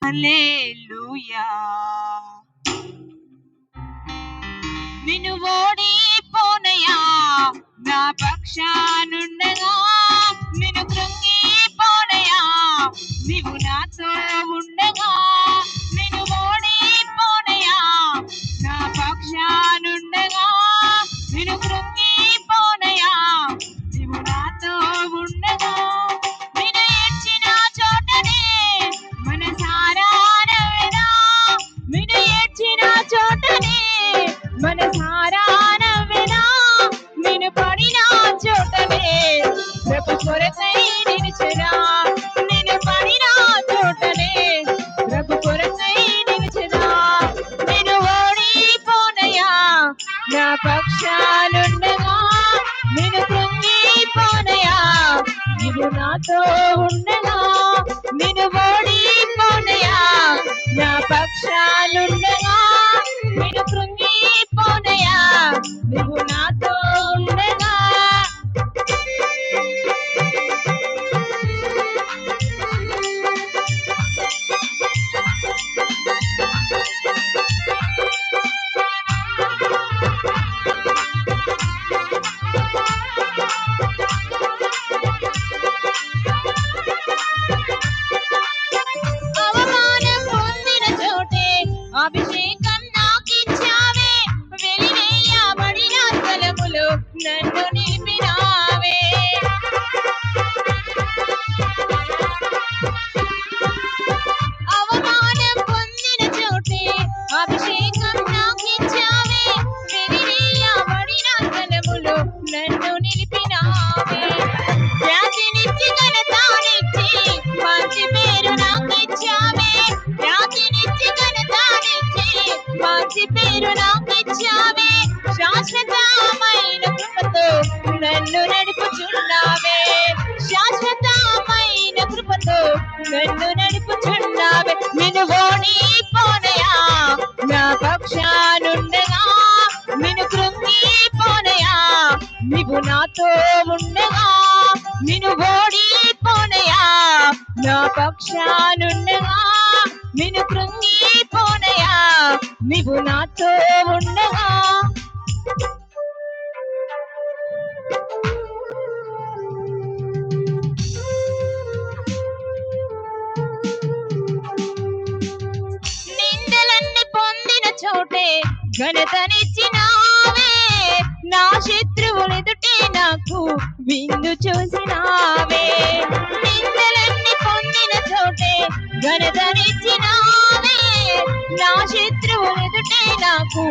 హల్లెలూయా. నిన్ను ఓడిపోనయా నా పక్షానుండగా, నిన్ను కృంగిపోనయా నీవు నాతో ఉండగా. నిన్ను ఓడిపోనయా నా పక్షానుండగా, నిన్ను కృంగిపోనయా నీవు నాతో ఉండగా. నిన్ను ఏడ్చిన చోటనే మనసారా నవ్వెదా, నిన్ను ఏడ్చిన చోటనే మనసారా నవ్వెదా, నిన్ను పడిన చోటనే ప్రభు కొరకై నిలిచెదా, నిన్ను పడిన చోటనే ప్రభు కొరకై నిలిచెదా. నిన్ను ఓడిపోనయా నా పక్షానుండగా, నిన్ను కృంగిపోనయా నీవు నాతో ఉండగా. నిన్ను ఓడిపోనయా నా పక్షానుండగా, నిన్ను కృంగిపోనయా నీవు నాతో ఉండగా. అవమానం పొందిన చోటే అభిషేకం నాకిచ్చావే, వెలివేయబడిన స్థలములో నన్ను నిలిపినావే. అవమానం పొందిన చోటే అభిషేకం నాకిచ్చావే, వెలివేయబడిన స్థలములో నన్ను నిలిపినావే. ఖ్యాతినిచ్చి ఘనతనిచ్చి మంచి పేరు నాకిచ్చావే, ఖ్యాతినిచ్చి ఘనతనిచ్చి మంచి పేరు నాకిచ్చావే. శాశ్వతమైన కృపతో నన్ను నడుపుచున్నావే, శాశ్వతమైన కృపతో నన్ను నడుపుచున్నావే. నిన్ను ఓడిపోనయా నా పక్షానుండగా, నిన్ను కృంగిపోనయా నీవు నాతో ఉండగా. నిన్ను ఓడిపోనయా నా పక్షానుండగా, నిన్ను కృంగిపోనయా నీవు నాతో ఉండగా. నిందలన్నీ పొందిన చోటే ఘనతనిచ్చినావే, నా శత్రువులెదుటే నాకు విందు చూసినావే. నిందలన్నీ పొందిన చోటే ఘనతనిచ్చినావే, నా శత్రువులెదుటే నాకు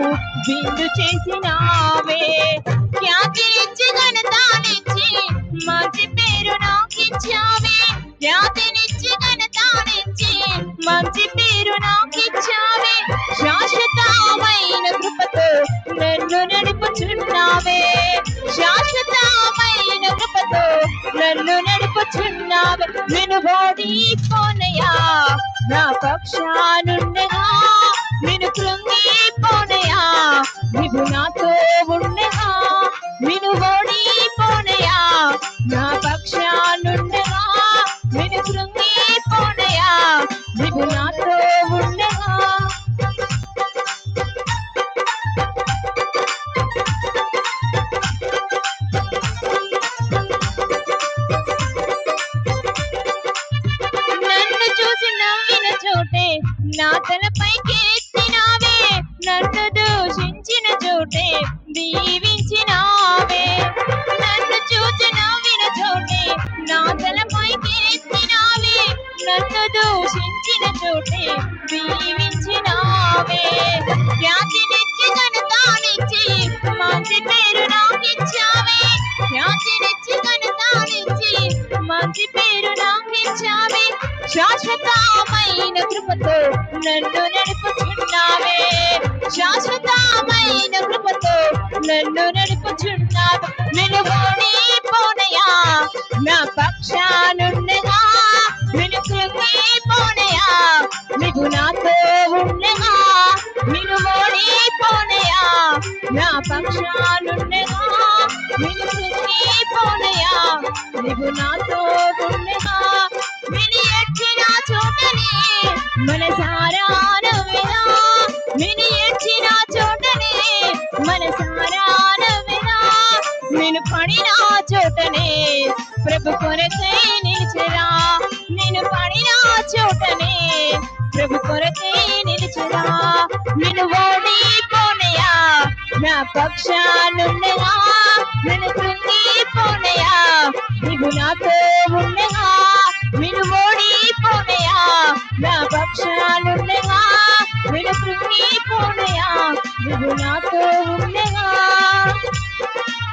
విందు చేసినావే. ఖ్యాతినిచ్చి ఘనతనిచ్చి మంచి పేరు నాకిచ్చావే, ఖ్యాతినిచ్చి ఘనతనిచ్చి మంచి పేరు నాకిచ్చావే. శాశ్వతమైన కృపతో నన్ను నడుపుచున్నావే, శాశ్వతమైన కృపతో నన్ను నడుపుచున్నావే. నిన్ను ఓడిపోనయా నా పక్షానుండగా, నిన్ను కృంగిపోనయా నీవు నాతో ఉండగా. నిన్ను ఓడిపోనయా నా పక్షానుండగా, నిన్ను కృంగిపోనయా నీవు నాతో ఉండగా. నన్ను చూసి నవ్విన చోటే నా తలపైకి ఎత్తినావే, నన్ను దూషించిన చోటే దీవించినావే. నన్ను చూసి నవ్విన చోటే నా తలపైకి ఎత్తినావే, నన్ను దూషించిన చోటే దీవించినావే. ఖ్యాతినిచ్చి ఘనతనిచ్చి మంచి పేరు నాకిచ్చావే, ఖ్యాతినిచ్చి ఘనతనిచ్చి మంచి పేరు నాకిచ్చావే. శాశ్వతమైన కృపతో నన్ను నడుపుచున్నావే, శాశ్వతమైన కృపతో నన్ను నడుపుచున్నావే. నిన్ను ఓడిపోనయా నా పక్షానుండగా, నిన్ను కృంగిపోనయా నీవు నాతో ఉండగా. నిన్ను ఓడిపోనయా నా పక్షానుండగా, నిన్ను కృంగిపోనయా నీవు నాతో ఉండగా. నిన్ను ఎక్కిన చోటనే మనసారా నువ్వెలా నేను ఏడ్చిన చోటనే మనసారా నువ్వెలా నేను పడిన చోటనే ప్రభు కొరకై నిలిచెరా నేను పడిన చోటనే ప్రభు కొరకై నిలిచెరా నేను ఓడిపోనయా నా పక్షానుండగా నేను కృంగిపోనయా నీవు నాతో ఉండగా నేను ఓడిపోనయా నా పక్షానుండగా నేను కృంగిపోనయా నీవు నాతో ఉండగా